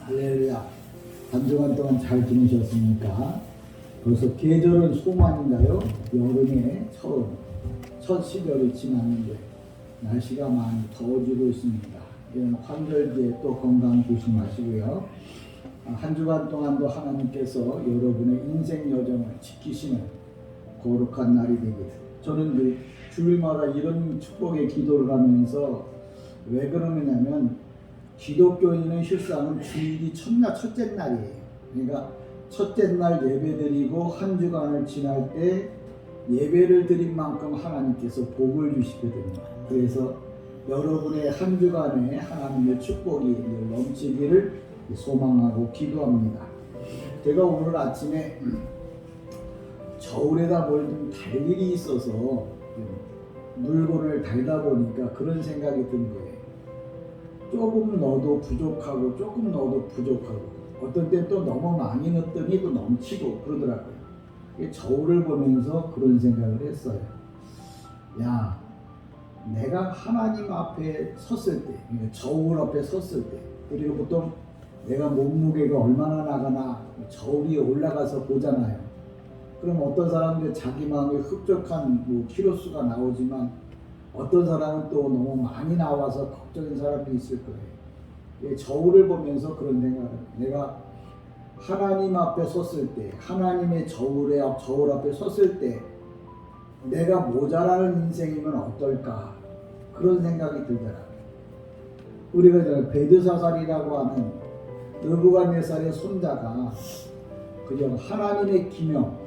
할렐루야. 한 주간 동안 잘 지내셨습니까? 벌써 계절은 소만인가요? 여름의 첫 시절이 지났는데 날씨가 많이 더워지고 있습니다. 이런 환절기에 또 건강 조심하시고요. 한 주간 동안도 하나님께서 여러분의 인생 여정을 지키시는 거룩한 날이 되기를. 저는 주일마다 이런 축복의 기도를 하면서 왜 그러느냐면 기독교인은 실상은 주일이 첫째 날이에요. 그러니까 첫째 날 예배드리고 한 주간을 지날 때 예배를 드린 만큼 하나님께서 복을 주시거든요. 그래서 여러분의 한 주간에 하나님의 축복이 넘치기를 소망하고 기도합니다. 제가 오늘 아침에 저울에다 뭘 좀 달 일이 있어서 물건을 달다 보니까 그런 생각이 든 거예요. 조금 넣어도 부족하고 조금 넣어도 부족하고 어떤 때 또 너무 많이 넣었더니 또 넘치고 그러더라고요. 저울을 보면서 그런 생각을 했어요. 야, 내가 하나님 앞에 섰을 때, 저울 앞에 섰을 때, 그리고 보통 내가 몸무게가 얼마나 나가나 저울 위에 올라가서 보잖아요. 그럼 어떤 사람들 자기 마음에 흡족한 키로수가 나오지만 어떤 사람은 또 너무 많이 나와서 걱정인 사람도 있을 거예요. 저울을 보면서 그런 생각을 해요. 내가 하나님 앞에 섰을 때, 하나님의 저울 앞에 섰을 때 내가 모자라는 인생이면 어떨까, 그런 생각이 들더라고요. 우리가 베드사살이라고 하는 느부갓네살의 손자가 그저 하나님의 기명,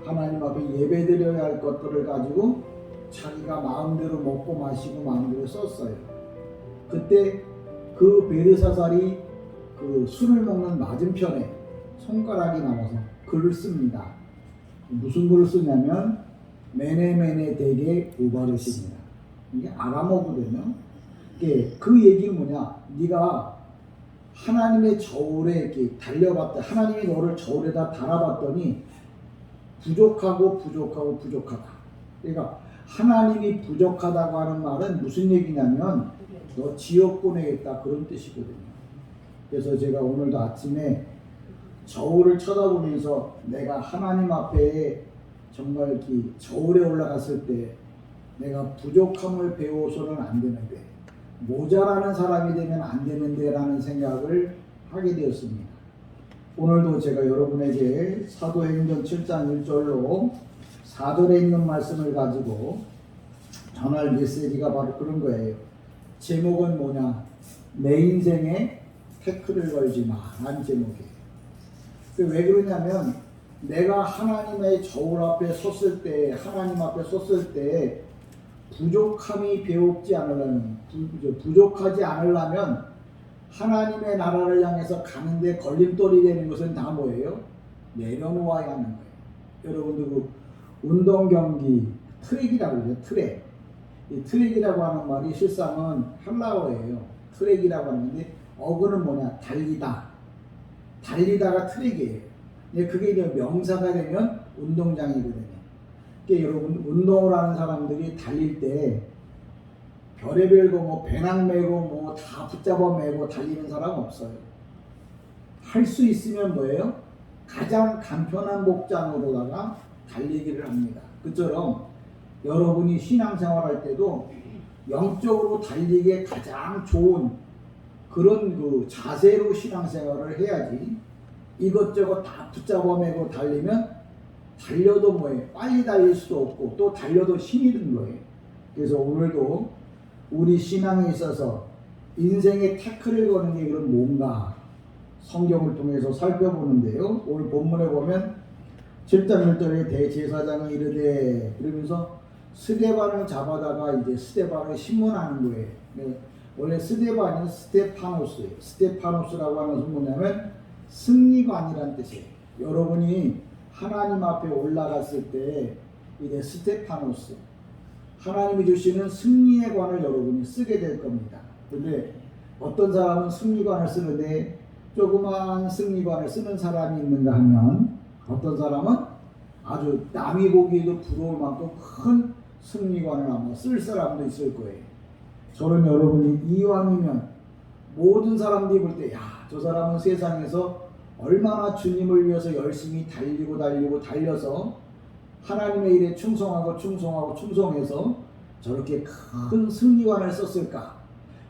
하나님 앞에 예배드려야 할 것들을 가지고 자기가 마음대로 먹고 마시고 마음대로 썼어요. 그때 그 베드사살이 그 술을 먹는 맞은편에 손가락이 나와서 글을 씁니다. 무슨 글을 쓰냐면 메네메네 데게 우바르십니다. 이게 아람어거든요. 그 얘기는 뭐냐? 네가 하나님의 저울에 이렇게 달려봤다. 하나님이 너를 저울에다 달아봤더니 부족하고 부족하다. 그러니까 하나님이 부족하다고 하는 말은 무슨 얘기냐면 너 지옥 보내겠다, 그런 뜻이거든요. 그래서 제가 오늘도 아침에 저울을 쳐다보면서 내가 하나님 앞에 정말 이렇게 저울에 올라갔을 때 내가 부족함을 배워서는 안 되는데, 모자라는 사람이 되면 안 되는데 라는 생각을 하게 되었습니다. 오늘도 제가 여러분에게 사도행전 7장 1절로 4절에 있는 말씀을 가지고 전할 메시지가 바로 그런 거예요. 제목은 뭐냐? 내 인생에 태클을 걸지 마 라는 제목이에요. 왜 그러냐면 내가 하나님의 저울 앞에 섰을 때, 하나님 앞에 섰을 때 부족함이 배웁지 않으려면, 부족하지 않으려면 하나님의 나라를 향해서 가는데 걸림돌이 되는 것은 다 뭐예요? 내려놓아야 하는 거예요. 여러분들 그 운동 경기 트랙이라고 그러죠. 트랙. 이 트랙이라고 하는 말이 실상은 헬라어예요. 트랙이라고 하는데 어근은 뭐냐? 달리다가 트랙이에요. 그게 이제 명사가 되면 운동장이거든요. 그러니까 여러분, 운동을 하는 사람들이 달릴 때 별의별 거 배낭 메고 다 붙잡아 메고 달리는 사람 없어요. 할 수 있으면 뭐예요? 가장 간편한 복장으로다가 달리기를 합니다. 그처럼 여러분이 신앙생활 할 때도 영적으로 달리기에 가장 좋은 그런 그 자세로 신앙생활을 해야지, 이것저것 다 붙잡아 메고 달리면 달려도 뭐예요? 빨리 달릴 수도 없고 또 달려도 힘이 든 거예요. 그래서 오늘도 우리 신앙에 있어서 인생의 태클을 거는 게 그럼 뭔가 성경을 통해서 살펴보는데요. 오늘 본문에 보면 7장 1절에 대제사장이 이르되, 그러면서 스데반을 잡아다가 이제 스데반을 신문하는 거예요. 원래 스데반은 스테파노스예요. 스테파노스라고 하는 것은 뭐냐면 승리관이라는 뜻이에요. 여러분이 하나님 앞에 올라갔을 때 이제 스테파노스, 하나님이 주시는 승리의 관을 여러분이 쓰게 될 겁니다. 그런데 어떤 사람은 승리관을 쓰는데 조그만 승리관을 쓰는 사람이 있는가 하면, 어떤 사람은 아주 남이 보기에도 부러울 만큼 큰 승리관을 아마 쓸 사람도 있을 거예요. 저는 여러분이 이왕이면 모든 사람들이 볼 때, 야, 저 사람은 세상에서 얼마나 주님을 위해서 열심히 달려서 하나님의 일에 충성해서 저렇게 큰 승리관을 썼을까?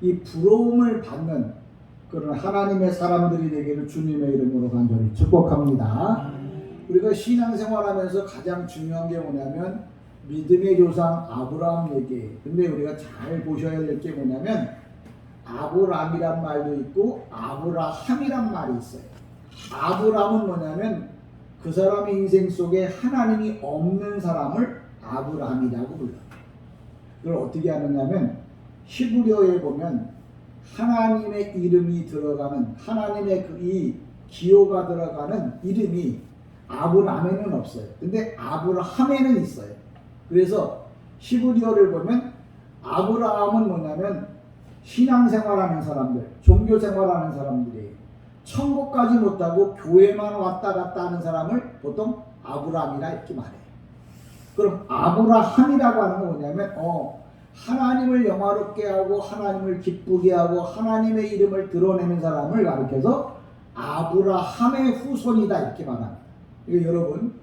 이 부러움을 받는 그런 하나님의 사람들이 되기를 주님의 이름으로 간절히 축복합니다. 우리가 신앙생활하면서 가장 중요한 게 뭐냐면 믿음의 조상 아브라함 얘기. 근데 우리가 잘 보셔야 될 게 뭐냐면 아브람이란 말도 있고 아브라함이란 말이 있어요. 아브람은 뭐냐면 그 사람의 인생 속에 하나님이 없는 사람을 아브람이라고 불러요. 그걸 어떻게 하느냐면 히브리어에 보면 하나님의 이름이 들어가는 하나님의 이 기호가 들어가는 이름이 아브람에는 없어요. 근데 아브라함에는 있어요. 그래서 히브리어를 보면 아브라함은 뭐냐면 신앙생활하는 사람들, 종교생활하는 사람들이 천국까지 못하고 교회만 왔다 갔다 하는 사람을 보통 아브람이라 이렇게 말해요. 그럼 아브라함이라고 하는 건 뭐냐면 하나님을 영화롭게 하고 하나님을 기쁘게 하고 하나님의 이름을 드러내는 사람을 가리켜서 아브라함의 후손이다 이렇게 말합니다. 이거 여러분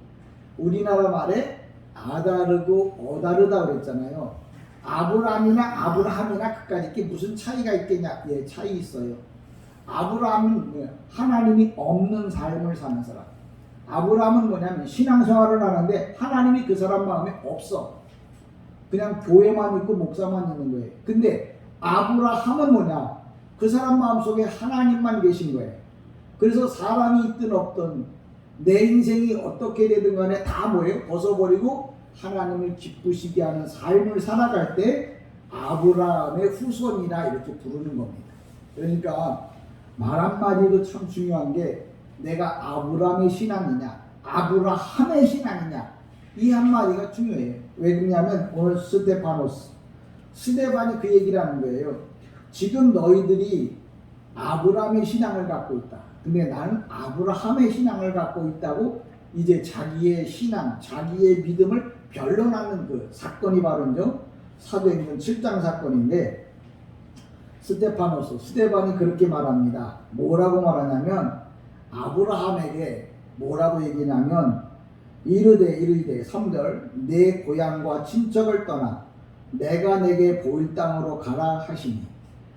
우리나라 말에 아다르고 어다르다 그랬잖아요. 아브람이나 아브라함이나 그까짓 게 무슨 차이가 있겠냐? 예, 차이 있어요. 아브라함은 하나님이 없는 삶을 사는 사람. 아브라함은 뭐냐면 신앙생활을 하는데 하나님이 그 사람 마음에 없어. 그냥 교회만 있고 목사만 있는 거예요. 근데 아브라함은 뭐냐? 그 사람 마음속에 하나님만 계신 거예요. 그래서 사람이 있든 없든 내 인생이 어떻게 되든 간에 다 뭐예요? 벗어버리고 하나님을 기쁘시게 하는 삶을 살아갈 때 아브라함의 후손이라 이렇게 부르는 겁니다. 그러니까 말 한마디도 참 중요한 게 내가 아브라함의 신앙이냐 아브라함의 신앙이냐 이 한마디가 중요해요. 왜 그러냐면 오늘 스데반이 그 얘기를 하는 거예요. 지금 너희들이 아브라함의 신앙을 갖고 있다. 근데 나는 아브라함의 신앙을 갖고 있다고 이제 자기의 신앙, 자기의 믿음을 변론하는 그 사건이 바로 이제 사도행전 7장 사건인데 스데반이 그렇게 말합니다. 뭐라고 말하냐면 아브라함에게 뭐라고 얘기냐면 이르되 3절 내 고향과 친척을 떠나 내가 내게 보일 땅으로 가라 하시니.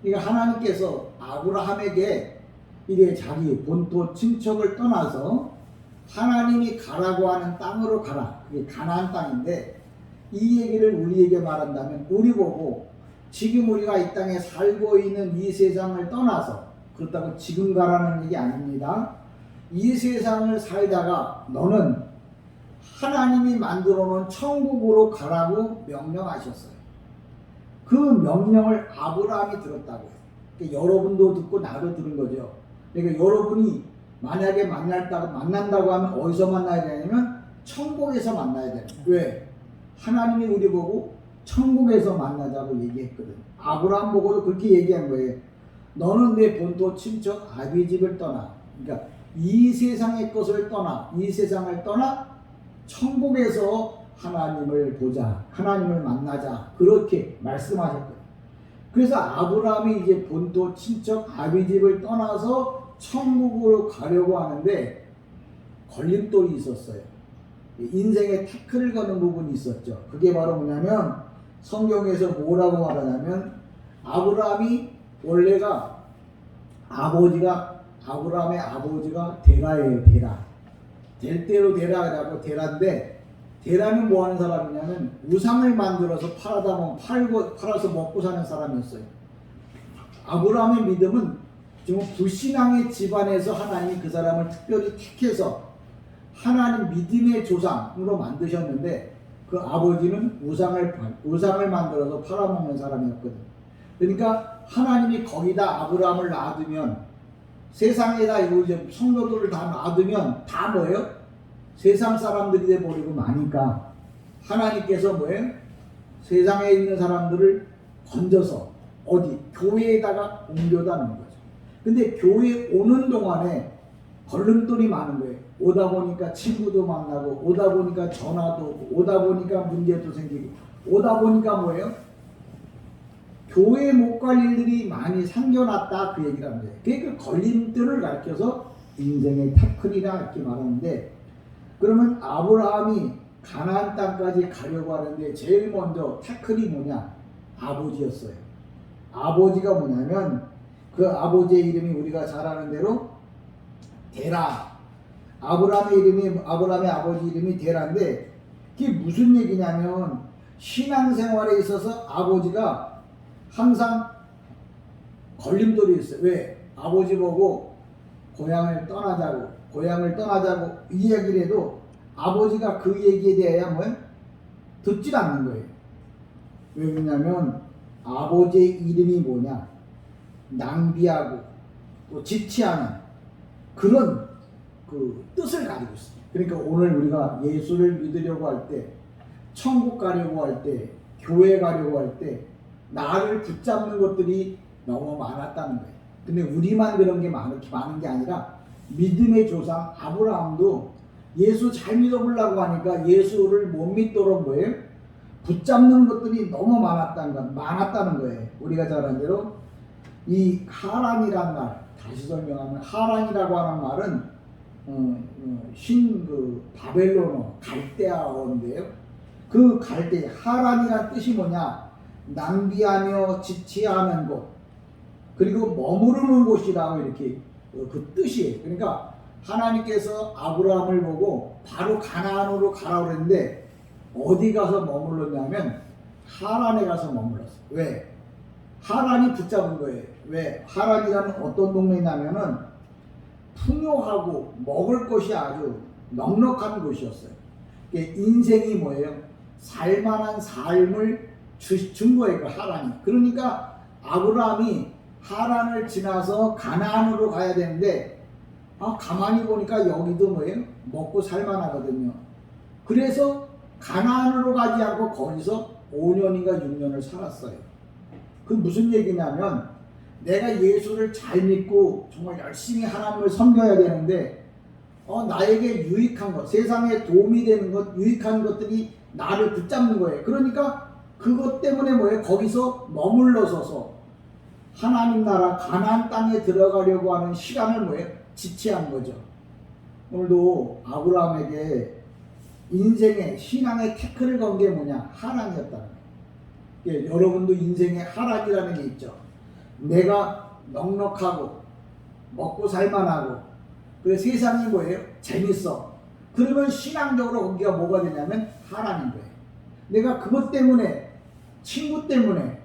그러니까 하나님께서 아브라함에게 이래 자기 본토 친척을 떠나서 하나님이 가라고 하는 땅으로 가라. 그게 가나안 땅인데 이 얘기를 우리에게 말한다면 우리 보고 지금 우리가 이 땅에 살고 있는 이 세상을 떠나서 그렇다고 지금 가라는 얘기 아닙니다. 이 세상을 살다가 너는 하나님이 만들어 놓은 천국으로 가라고 명령하셨어요. 그 명령을 아브라함이 들었다고요. 그러니까 여러분도 듣고 나도 들은 거죠. 그러니까 여러분이 만약에 만난다고 하면 어디서 만나야 되냐면 천국에서 만나야 돼요. 왜? 하나님이 우리 보고 천국에서 만나자고 얘기했거든. 아브라함 보고도 그렇게 얘기한 거예요. 너는 내 본토 친척 아비 집을 떠나. 그러니까 이 세상의 것을 떠나. 이 세상을 떠나 천국에서 하나님을 보자. 하나님을 만나자. 그렇게 말씀하셨거든. 그래서 아브라함이 이제 본토 친척 아비 집을 떠나서 천국으로 가려고 하는데 걸림돌이 있었어요. 인생의 태클을 거는 부분이 있었죠. 그게 바로 뭐냐면 성경에서 뭐라고 말하냐면 아브라함이 원래가 아브라함의 아버지가 데라예요. 될 대로 데라라고 데라인데 데라는 뭐 하는 사람이냐면 우상을 만들어서 팔아서 먹고 사는 사람이었어요. 아브라함의 믿음은 지금 불신앙의 집안에서 하나님이 그 사람을 특별히 택해서 하나님 믿음의 조상으로 만드셨는데 그 아버지는 우상을 만들어서 팔아먹는 사람이었거든. 그러니까 하나님이 거기다 아브라함을 놔두면 세상에다 이제 성도들을 다 놔두면 다 뭐예요? 세상 사람들이 돼버리고 마니까 하나님께서 뭐예요? 세상에 있는 사람들을 건져서 어디? 교회에다가 옮겨다 놓은 거죠. 근데 교회 오는 동안에 걸림돌이 많은 거예요. 오다 보니까 친구도 만나고 오다 보니까 전화도 오고 오다 보니까 문제도 생기고 오다 보니까 뭐예요? 교회 못 갈 일들이 많이 생겨났다 그 얘기를 합니다. 그게 그 걸림돌을 가르쳐서 인생의 태클이라 이렇게 말하는데, 그러면 아브라함이 가나안 땅까지 가려고 하는데 제일 먼저 태클이 뭐냐? 아버지였어요. 아버지가 뭐냐면 그 아버지의 이름이 우리가 잘 아는 대로 데라. 아브라함의 아버지 이름이 데라인데, 그게 무슨 얘기냐면 신앙생활에 있어서 아버지가 항상 걸림돌이 있어요. 왜? 아버지 보고 고향을 떠나자고 이 얘기를 해도 아버지가 그 얘기에 대해야 듣질 않는 거예요. 왜 그러냐면 아버지의 이름이 뭐냐? 낭비하고 또 지치하는 그런 그 뜻을 가지고 있습니다. 그러니까 오늘 우리가 예수를 믿으려고 할 때, 천국 가려고 할 때, 교회 가려고 할 때 나를 붙잡는 것들이 너무 많았다는 거예요. 근데 우리만 그런 게 많은 게 아니라 믿음의 조상 아브라함도 예수 잘 믿어보려고 하니까 예수를 못 믿도록 뭐예요? 붙잡는 것들이 너무 많았다는 거예요. 우리가 잘 아는 대로 이 하란이라는 말, 다시 설명하면 하란이라고 하는 말은 바벨론어 갈대아어인데요. 그 갈대 하란이란 뜻이 뭐냐? 낭비하며 지치하는 곳, 그리고 머무르는 곳이라고 이렇게 그 뜻이에요. 그러니까 하나님께서 아브라함을 보고 바로 가나안으로 가라고 그랬는데 어디 가서 머물렀냐면 하란에 가서 머물렀어요. 왜? 하란이 붙잡은 거예요. 왜? 하란이라는 어떤 동네냐면은 풍요하고 먹을 것이 아주 넉넉한 곳이었어요. 인생이 뭐예요? 살만한 삶을 준 거예요, 그 하란이. 그러니까 아브라함이 하란을 지나서 가나안으로 가야 되는데 가만히 보니까 여기도 뭐예요? 먹고 살만하거든요. 그래서 가나안으로 가지 않고 거기서 5년인가 6년을 살았어요. 그 무슨 얘기냐면 내가 예수를 잘 믿고 정말 열심히 하나님을 섬겨야 되는데 나에게 유익한 것, 세상에 도움이 되는 것, 유익한 것들이 나를 붙잡는 거예요. 그러니까 그것 때문에 뭐예요? 거기서 머물러서서 하나님 나라 가나안 땅에 들어가려고 하는 시간을 뭐예요? 지체한 거죠. 오늘도 아브라함에게 인생의 신앙의 태클을 건 게 뭐냐? 하란이었다는 거예요. 예, 여러분도 인생에 하란이라는 게 있죠. 내가 넉넉하고 먹고 살만하고 그래 세상이 뭐예요? 재밌어. 그러면 신앙적으로 거기가 뭐가 되냐면 하란인 거예요. 내가 그것 때문에, 친구 때문에,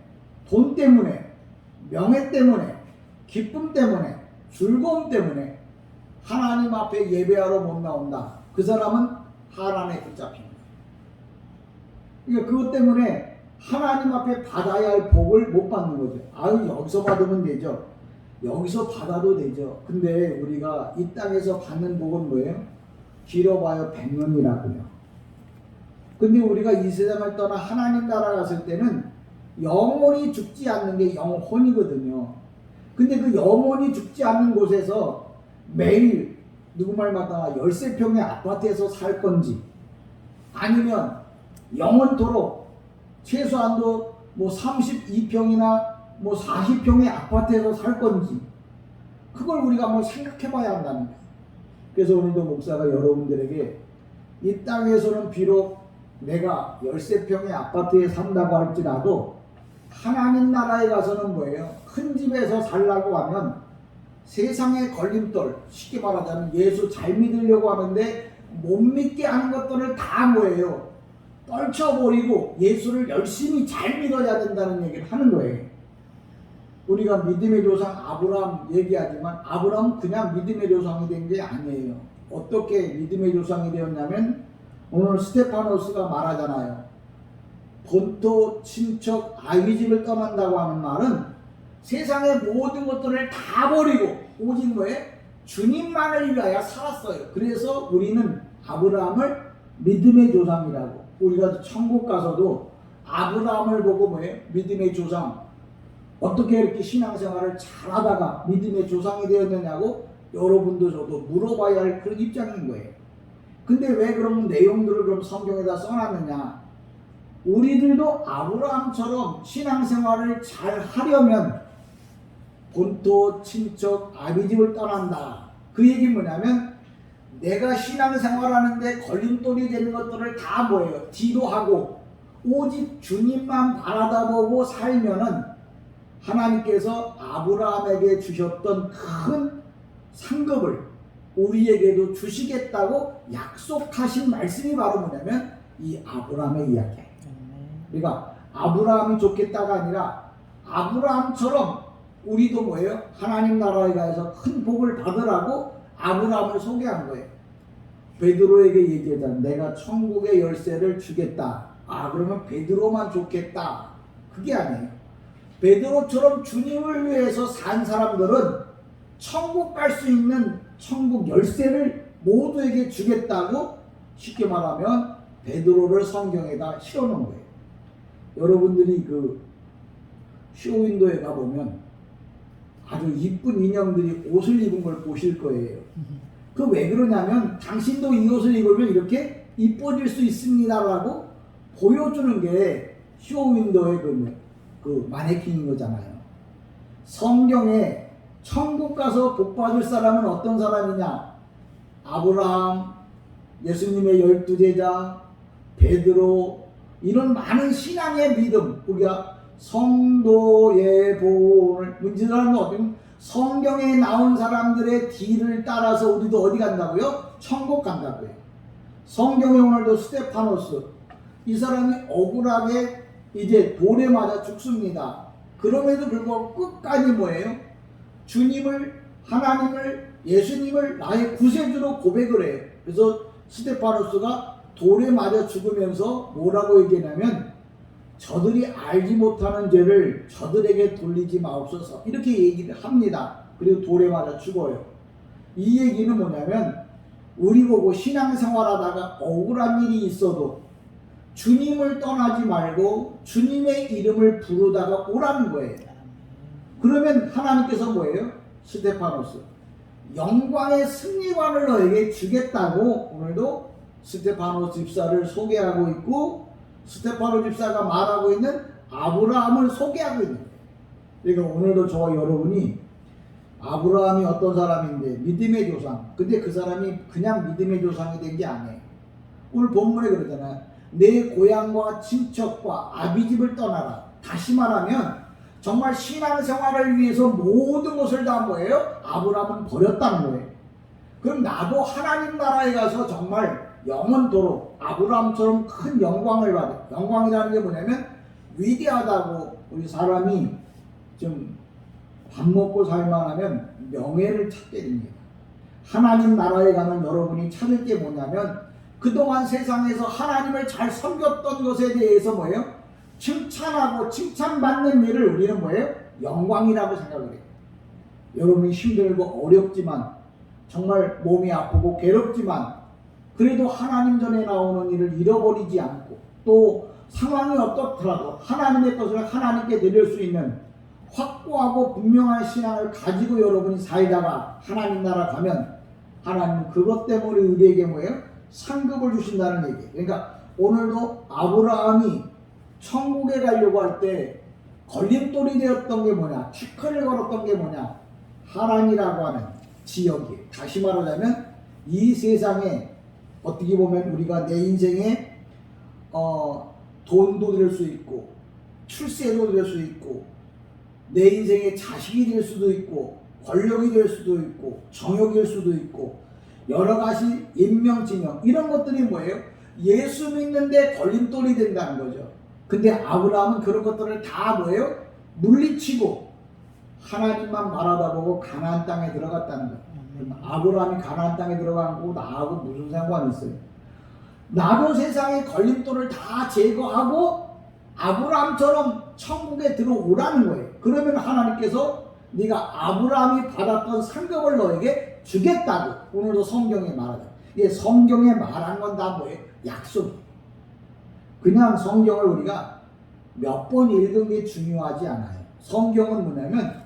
돈 때문에, 명예 때문에, 기쁨 때문에, 즐거움 때문에 하나님 앞에 예배하러 못 나온다. 그 사람은 하란에 붙잡힌 거예요. 그러니까 그것 때문에 하나님 앞에 받아야 할 복을 못 받는 거죠. 여기서 받으면 되죠. 여기서 받아도 되죠. 근데 우리가 이 땅에서 받는 복은 뭐예요? 길어봐야 100년이라고요. 근데 우리가 이 세상을 떠나 하나님 나라 갔을 때는 영원히 죽지 않는 게 영혼이거든요. 근데 그 영원히 죽지 않는 곳에서 매일 누구 말마다 13평의 아파트에서 살 건지 아니면 영원토록 최소한도 32평이나 40평의 아파트에서 살 건지 그걸 우리가 한번 생각해 봐야 한다는 거예요. 그래서 오늘도 목사가 여러분들에게 이 땅에서는 비록 내가 13평의 아파트에 산다고 할지라도 하나님 나라에 가서는 뭐예요? 큰 집에서 살라고 하면 세상의 걸림돌, 쉽게 말하자면 예수 잘 믿으려고 하는데 못 믿게 하는 것들을 다 뭐예요? 떨쳐버리고 예수를 열심히 잘 믿어야 된다는 얘기를 하는 거예요. 우리가 믿음의 조상 아브라함 얘기하지만 아브라함은 그냥 믿음의 조상이 된 게 아니에요. 어떻게 믿음의 조상이 되었냐면 오늘 스테파노스가 말하잖아요. 본토 친척 아비 집을 떠난다고 하는 말은 세상의 모든 것들을 다 버리고 오직 뭐예요? 주님만을 위하여 살았어요. 그래서 우리는 아브라함을 믿음의 조상이라고. 우리가 천국 가서도 아브라함을 보고 뭐예요? 믿음의 조상. 어떻게 이렇게 신앙생활을 잘하다가 믿음의 조상이 되었느냐고 여러분도 저도 물어봐야 할 그런 입장인 거예요. 근데 왜 그런 내용들을 그럼 성경에다 써놨느냐? 우리들도 아브라함처럼 신앙생활을 잘 하려면 본토, 친척, 아비집을 떠난다. 그 얘기는 뭐냐면 내가 신앙생활하는데 걸림돌이 되는 것들을 다 뭐예요? 뒤로 하고 오직 주님만 바라다보고 살면은 하나님께서 아브라함에게 주셨던 큰 상급을 우리에게도 주시겠다고 약속하신 말씀이 바로 뭐냐면 이 아브라함의 이야기예요. 그러니까 아브라함이 좋겠다가 아니라 아브라함처럼 우리도 뭐예요? 하나님 나라에 가서 큰 복을 받으라고 아브라함을 소개한 거예요. 베드로에게 얘기하자. 내가 천국의 열쇠를 주겠다. 그러면 베드로만 좋겠다. 그게 아니에요. 베드로처럼 주님을 위해서 산 사람들은 천국 갈 수 있는 천국 열쇠를 모두에게 주겠다고 쉽게 말하면 베드로를 성경에다 실어놓은 거예요. 여러분들이 그 쇼윈도에 가보면 아주 이쁜 인형들이 옷을 입은 걸 보실 거예요. 그 왜 그러냐면 당신도 이 옷을 입으면 이렇게 이뻐질 수 있습니다라고 보여주는 게 쇼윈도의 그 마네킹인 거잖아요. 성경에 천국 가서 복 받을 사람은 어떤 사람이냐? 아브라함, 예수님의 12제자, 베드로, 이런 많은 신앙의 믿음, 우리가 성도의 보온을 문제라는 어떤 성경에 나온 사람들의 뒤를 따라서 우리도 어디 간다고요? 천국 간다고요. 성경에 오늘도 스테파노스, 이 사람이 억울하게 이제 돌에 맞아 죽습니다. 그럼에도 불구하고 끝까지 뭐예요? 주님을, 하나님을, 예수님을 나의 구세주로 고백을 해요. 그래서 스테파노스가 돌에 맞아 죽으면서 뭐라고 얘기하냐면 저들이 알지 못하는 죄를 저들에게 돌리지 마옵소서 이렇게 얘기를 합니다. 그리고 돌에 맞아 죽어요. 이 얘기는 뭐냐면 우리 보고 신앙생활하다가 억울한 일이 있어도 주님을 떠나지 말고 주님의 이름을 부르다가 오라는 거예요. 그러면 하나님께서 뭐예요? 스테파노스 영광의 승리관을 너에게 주겠다고 오늘도 스테파노 집사를 소개하고 있고 스테파노 집사가 말하고 있는 아브라함을 소개하고 있는 거예요. 그러니까 오늘도 저와 여러분이 아브라함이 어떤 사람인데 믿음의 조상. 근데 그 사람이 그냥 믿음의 조상이 된 게 아니에요. 오늘 본문에 그러잖아요. 내 고향과 친척과 아비집을 떠나라. 다시 말하면 정말 신앙생활을 위해서 모든 것을 다 뭐예요? 아브라함은 버렸다는 거예요. 그럼 나도 하나님 나라에 가서 정말 영원토록 아브라함처럼 큰 영광을 받아. 영광이라는 게 뭐냐면 위대하다고 우리 사람이 좀 밥 먹고 살만하면 명예를 찾게 됩니다. 하나님 나라에 가면 여러분이 찾을 게 뭐냐면 그동안 세상에서 하나님을 잘 섬겼던 것에 대해서 뭐예요? 칭찬하고 칭찬받는 일을 우리는 뭐예요? 영광이라고 생각을 해요. 여러분이 힘들고 어렵지만 정말 몸이 아프고 괴롭지만 그래도 하나님 전에 나오는 일을 잃어버리지 않고 또 상황이 어떻더라도 하나님의 것을 하나님께 드릴 수 있는 확고하고 분명한 신앙을 가지고 여러분이 살다가 하나님 나라 가면 하나님은 그것 때문에 우리에게 뭐예요? 상급을 주신다는 얘기예요. 그러니까 오늘도 아브라함이 천국에 가려고 할 때 걸림돌이 되었던 게 뭐냐? 태클을 걸었던 게 뭐냐? 하란이라고 하는 지역이에요. 다시 말하자면 이 세상에 어떻게 보면 우리가 내 인생에 돈도 될 수 있고 출세도 될 수 있고 내 인생의 자식이 될 수도 있고 권력이 될 수도 있고 정욕일 수도 있고 여러 가지 인명지명 이런 것들이 뭐예요? 예수 믿는데 걸림돌이 된다는 거죠. 근데 아브라함은 그런 것들을 다 뭐예요? 물리치고 하나님만 바라다보고 가나안 땅에 들어갔다는 거예요. 아브라함이 가나안 땅에 들어간 거고 나하고 무슨 상관이 있어요? 나도 세상의 걸림돌을 다 제거하고 아브라함처럼 천국에 들어오라는 거예요. 그러면 하나님께서 네가 아브라함이 받았던 상급을 너에게 주겠다고 오늘도 성경에 말하죠. 이게 성경에 말한 건 다 뭐예요? 약속이에요. 그냥 성경을 우리가 몇 번 읽은 게 중요하지 않아요. 성경은 뭐냐면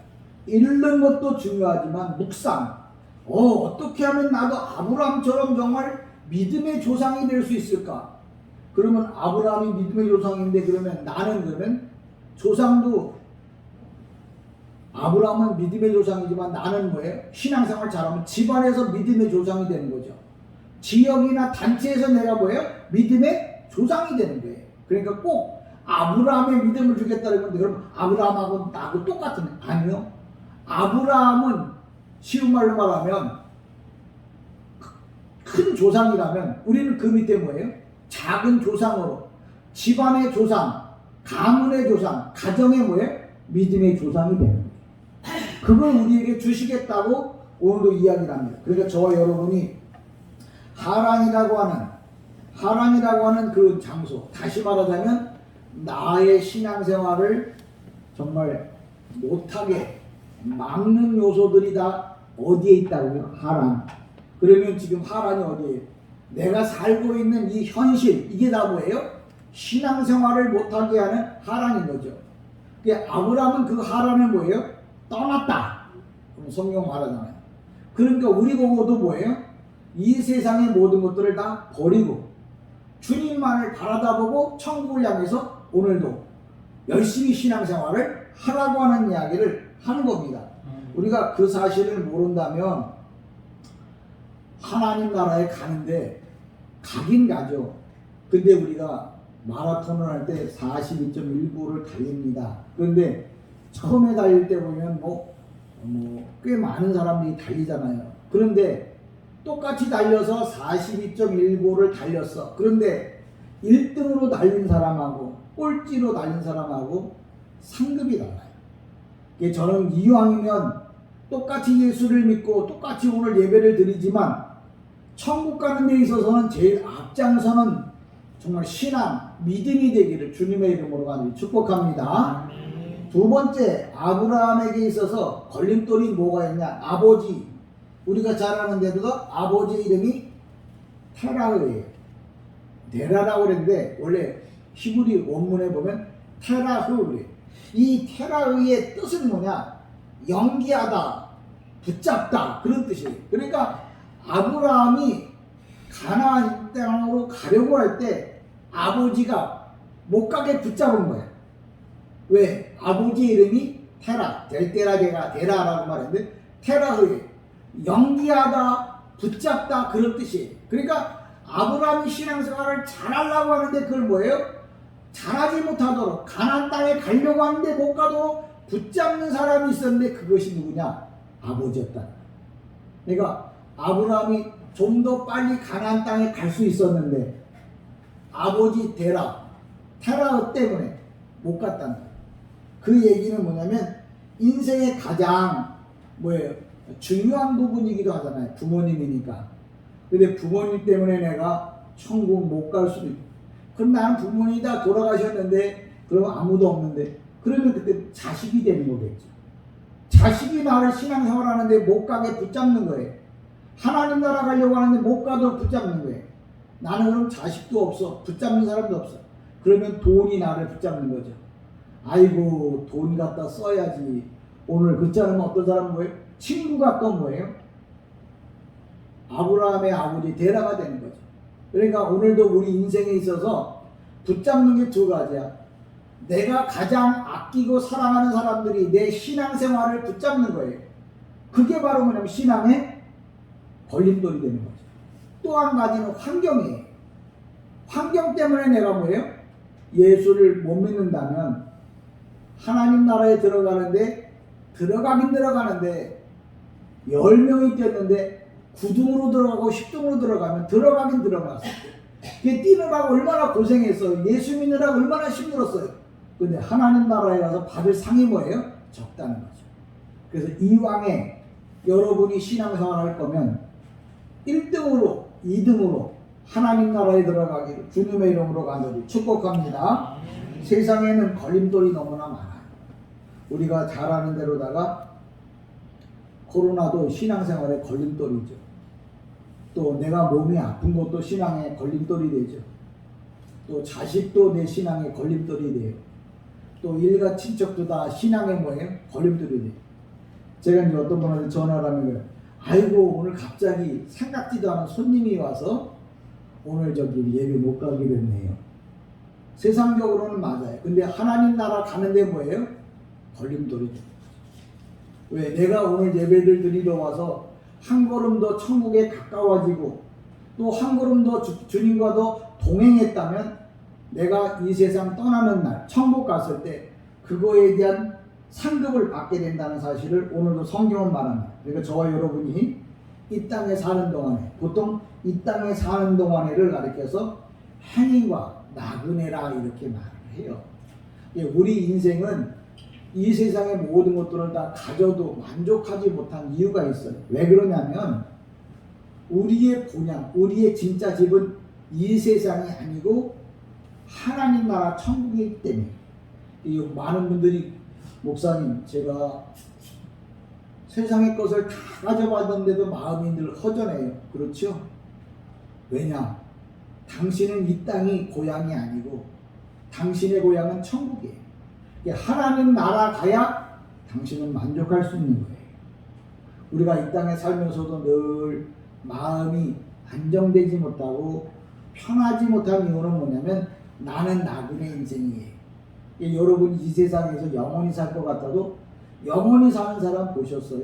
읽는 것도 중요하지만 묵상. 어떻게 하면 나도 아브라함처럼 정말 믿음의 조상이 될 수 있을까? 그러면 아브라함이 믿음의 조상인데 그러면 나는 그러면 조상도 아브라함은 믿음의 조상이지만 나는 뭐예요? 신앙생활 잘하면 집안에서 믿음의 조상이 되는 거죠. 지역이나 단체에서 내가 뭐예요? 믿음의 조상이 되는 거예요. 그러니까 꼭 아브라함의 믿음을 주겠다 그러는데 그럼 아브라함하고 나하고 똑같은 아니요. 아브라함은 쉬운 말로 말하면 큰 조상이라면 우리는 그 밑에 뭐예요? 작은 조상으로 집안의 조상, 가문의 조상, 가정의 뭐예요? 믿음의 조상이 되는 거예요. 그걸 우리에게 주시겠다고 오늘도 이야기를 합니다. 그러니까 저와 여러분이 하란이라고 하는 그 장소, 다시 말하자면 나의 신앙생활을 정말 못하게 막는 요소들이 다 어디에 있다고요? 하란. 그러면 지금 하란이 어디에요? 내가 살고 있는 이 현실, 이게 다 뭐예요? 신앙생활을 못하게 하는 하란인 거죠. 아브라함은 그 하란을 뭐예요? 떠났다. 성경 말하잖아요. 그러니까 우리 보고도 뭐예요? 이 세상의 모든 것들을 다 버리고 주님만을 바라다보고 천국을 향해서 오늘도 열심히 신앙생활을 하라고 하는 이야기를 하는 겁니다. 우리가 그 사실을 모른다면 하나님 나라에 가는데 가긴 가죠. 근데 우리가 마라톤을 할 때 42.19를 달립니다. 그런데 처음에 달릴 때 보면 꽤 많은 사람들이 달리잖아요. 그런데 똑같이 달려서 42.19를 달렸어. 그런데 1등으로 달린 사람하고 꼴찌로 달린 사람하고 상급이 달라요. 저는 이왕이면 똑같이 예수를 믿고 똑같이 오늘 예배를 드리지만 천국 가는 데 있어서는 제일 앞장서는 정말 신앙, 믿음이 되기를 주님의 이름으로 간절히 축복합니다. 두 번째, 아브라함에게 있어서 걸림돌이 뭐가 있냐? 아버지. 우리가 잘 아는 데도 아버지 이름이 테라흐예요. 데라라고 그랬는데 원래 히브리 원문에 보면 테라흐. 이 테라흐의 뜻은 뭐냐? 연기하다, 붙잡다, 그런 뜻이에요. 그러니까 아브라함이 가나안 땅으로 가려고 할 때 아버지가 못 가게 붙잡은 거야. 왜? 아버지 이름이 테라, 데라라고 말했는데 테라흐에 연기하다, 붙잡다, 그런 뜻이에요. 그러니까 아브라함이 신앙생활을 잘하려고 하는데 그걸 뭐예요? 잘하지 못하도록 가나안 땅에 가려고 하는데 못 가도록 붙잡는 사람이 있었는데 그것이 누구냐? 아버지였다. 그러니까 아브라함이 좀 더 빨리 가나안 땅에 갈 수 있었는데 아버지 테라 때문에 못 갔다는 거예요. 그 얘기는 뭐냐면 인생의 가장 중요한 부분이기도 하잖아요. 부모님이니까. 근데 부모님 때문에 내가 천국 못 갈 수도 있고, 그럼 나는 부모님이 다 돌아가셨는데 그럼 아무도 없는데 그러면 그때 자식이 되는 거겠죠. 자식이 나를 신앙생활 하는데 못 가게 붙잡는 거예요. 하나님 나라 가려고 하는데 못 가도록 붙잡는 거예요. 나는 그럼 자식도 없어. 붙잡는 사람도 없어. 그러면 돈이 나를 붙잡는 거죠. 아이고 돈 갖다 써야지. 오늘 그 사람은 어떤 사람은 뭐예요? 친구가 또 뭐예요? 아브라함의 아버지 데라가 되는 거죠. 그러니까 오늘도 우리 인생에 있어서 붙잡는 게 두 가지야. 내가 가장 아끼고 사랑하는 사람들이 내 신앙생활을 붙잡는 거예요. 그게 바로 뭐냐면 신앙의 걸림돌이 되는 거죠. 또 한 가지는 환경이에요. 환경 때문에 내가 뭐예요? 예수를 못 믿는다면 하나님 나라에 들어가긴 들어가는데 10명이 뛰었는데 9등으로 들어가고 10등으로 들어가면 들어가긴 들어갔어요. 뛰느라고 얼마나 고생했어요. 예수 믿느라고 얼마나 힘들었어요. 근데 하나님 나라에 가서 받을 상이 뭐예요? 적다는 거죠. 그래서 이왕에 여러분이 신앙생활 할 거면 1등으로 2등으로 하나님 나라에 들어가기를 주님의 이름으로 간절히 축복합니다. 세상에는 걸림돌이 너무나 많아요. 우리가 잘 아는 대로다가 코로나도 신앙생활의 걸림돌이죠. 또 내가 몸이 아픈 것도 신앙의 걸림돌이 되죠. 또 자식도 내 신앙의 걸림돌이 돼요. 또 일가 친척도 다 신앙의 뭐예요? 걸림돌이 돼요. 제가 이제 어떤 분한테 전화를 하면 아이고 오늘 갑자기 생각지도 않은 손님이 와서 오늘 저기 예배 못 가게 됐네요. 세상적으로는 맞아요. 근데 하나님 나라 가는데 뭐예요? 걸림돌이죠. 왜? 내가 오늘 예배를 드리러 와서 한 걸음 더 천국에 가까워지고 또 한 걸음 더 주님과 더 동행했다면 내가 이 세상 떠나는 날 천국 갔을 때 그거에 대한 상급을 받게 된다는 사실을 오늘도 성경은 말합니다. 그러니까 저와 여러분이 이 땅에 사는 동안에, 보통 이 땅에 사는 동안에를 가리켜서 행위와 나그네라 이렇게 말을 해요. 우리 인생은 이 세상의 모든 것들을 다 가져도 만족하지 못한 이유가 있어요. 왜 그러냐면 우리의 본향, 우리의 진짜 집은 이 세상이 아니고 하나님 나라 천국이기 때문에. 많은 분들이 목사님, 제가 세상의 것을 다 가져봤는데도 마음이 늘 허전해요. 그렇죠? 왜냐? 당신은 이 땅이 고향이 아니고 당신의 고향은 천국이에요. 하나님 나라 가야 당신은 만족할 수 있는 거예요. 우리가 이 땅에 살면서도 늘 마음이 안정되지 못하고 편하지 못한 이유는 뭐냐면 나는 나그네 인생이에요. 여러분 이 세상에서 영원히 살 것 같아도 영원히 사는 사람 보셨어요?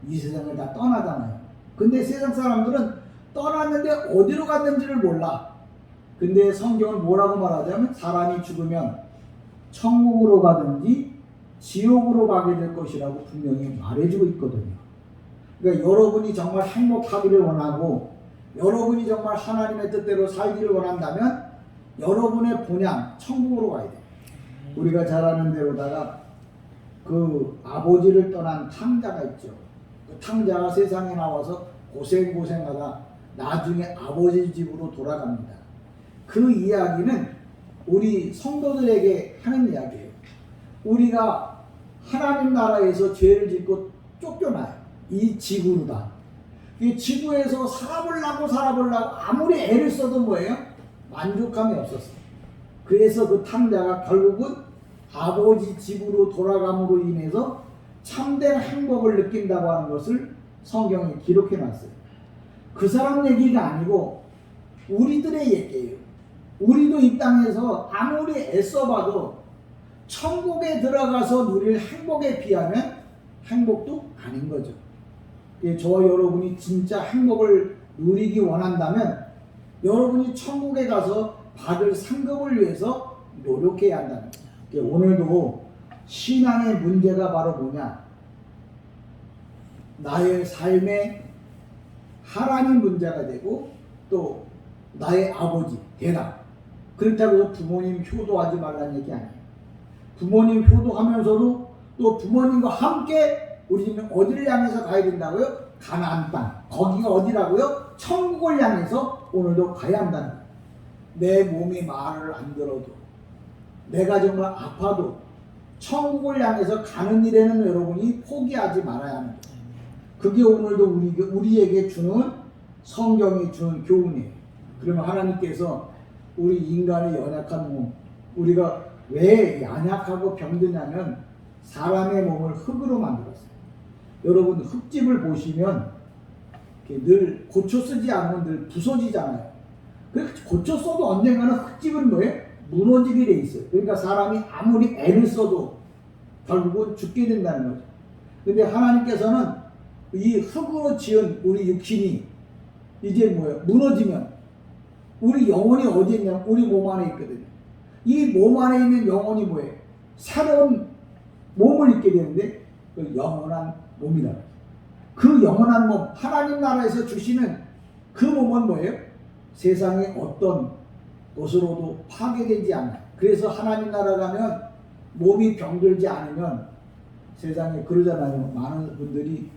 이 세상을 다 떠나잖아요. 근데 세상 사람들은 떠났는데 어디로 갔는지를 몰라. 근데 성경은 뭐라고 말하자면 사람이 죽으면 천국으로 가든지 지옥으로 가게 될 것이라고 분명히 말해주고 있거든요. 그러니까 여러분이 정말 행복하기를 원하고 여러분이 정말 하나님의 뜻대로 살기를 원한다면 여러분의 본향 천국으로 가야 돼요. 우리가 잘 아는 대로다가 그 아버지를 떠난 탕자가 있죠. 그 탕자가 세상에 나와서 고생하다 나중에 아버지 집으로 돌아갑니다. 그 이야기는 우리 성도들에게 하는 이야기예요. 우리가 하나님 나라에서 죄를 짓고 쫓겨나요. 이 지구로다. 이 지구에서 살아보려고 아무리 애를 써도 뭐예요? 만족함이 없었어요. 그래서 그 탕자가 결국은 아버지 집으로 돌아감으로 인해서 참된 행복을 느낀다고 하는 것을 성경에 기록해 놨어요. 그 사람 얘기가 아니고 우리들의 얘기예요. 우리도 이 땅에서 아무리 애써봐도 천국에 들어가서 누릴 행복에 비하면 행복도 아닌 거죠. 저와 여러분이 진짜 행복을 누리기 원한다면 여러분이 천국에 가서 받을 상급을 위해서 노력해야 한다는 거예요. 오늘도 신앙의 문제가 바로 뭐냐? 나의 삶에 하나님 문제가 되고 또 나의 아버지, 대답. 그렇다고 부모님 효도하지 말라는 얘기 아니에요. 부모님 효도하면서도 또 부모님과 함께 우리는 어디를 향해서 가야 된다고요? 가나안 땅. 거기가 어디라고요? 천국을 향해서 오늘도 가야 한다는 거예요. 내 몸이 말을 안 들어도 내가 정말 아파도 천국을 향해서 가는 일에는 여러분이 포기하지 말아야 하는 거예요. 그게 오늘도 우리에게 주는 성경이 주는 교훈이에요. 그러면 하나님께서 우리 인간의 연약한 몸, 우리가 왜 연약하고 병드냐면 사람의 몸을 흙으로 만들었어요. 여러분 흙집을 보시면 늘 고쳐 쓰지 않으면 늘 부서지잖아요. 그래서 고쳐 써도 언젠가는 흙집은 뭐예요? 무너지게 돼 있어요. 그러니까 사람이 아무리 애를 써도 결국은 죽게 된다는 거죠. 근데 하나님께서는 이 흙으로 지은 우리 육신이 이제 뭐예요? 무너지면 우리 영혼이 어디에 있냐면 우리 몸 안에 있거든요. 이 몸 안에 있는 영혼이 뭐예요? 새로운 몸을 입게 되는데 그 영원한 몸이다. 그 영원한 몸, 하나님 나라에서 주시는 그 몸은 뭐예요? 세상의 어떤 것으로도 파괴되지 않아요. 그래서 하나님 나라 가면 몸이 병들지 않으면 세상에 그러잖아요. 많은 분들이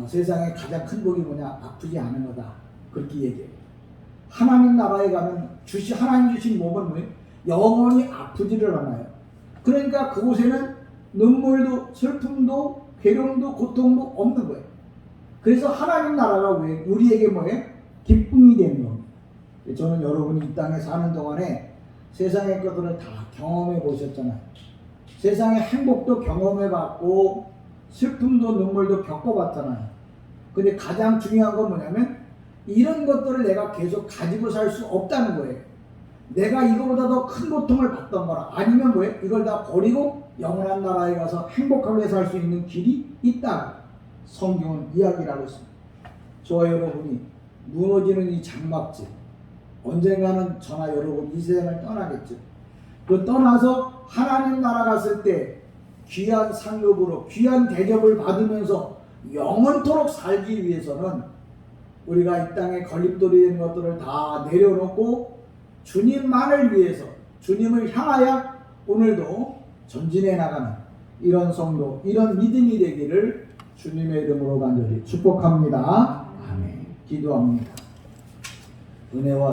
세상에 가장 큰 복이 뭐냐? 아프지 않은 거다. 그렇게 얘기해요. 하나님 나라에 가면 하나님 주신 몸은 뭐예요? 영원히 아프지를 않아요. 그러니까 그곳에는 눈물도 슬픔도 괴로움도 고통도 없는 거예요. 그래서 하나님 나라가 왜 우리에게 뭐예요? 기쁨이 되는 겁니다. 저는 여러분이 이 땅에 사는 동안에 세상의 것들을 다 경험해 보셨잖아요. 세상의 행복도 경험해 봤고 슬픔도 눈물도 겪어봤잖아요. 근데 가장 중요한 건 뭐냐면 이런 것들을 내가 계속 가지고 살 수 없다는 거예요. 내가 이거보다 더 큰 고통을 받던 거라, 아니면 뭐예요? 이걸 다 버리고 영원한 나라에 가서 행복하게 살 수 있는 길이 있다. 성경은 이야기를 하고 있습니다. 저와 여러분이 무너지는 이 장막집, 언젠가는 저나 여러분 이 세상을 떠나겠죠. 그 떠나서 하나님 나라 갔을 때 귀한 상급으로 귀한 대접을 받으면서 영원토록 살기 위해서는 우리가 이 땅에 걸림돌이 되는 것들을 다 내려놓고 주님만을 위해서, 주님을 향하여 오늘도 전진해 나가는 이런 성도, 이런 믿음이 되기를 주님의 이름으로 간절히 축복합니다. 아멘. 기도합니다. 은혜와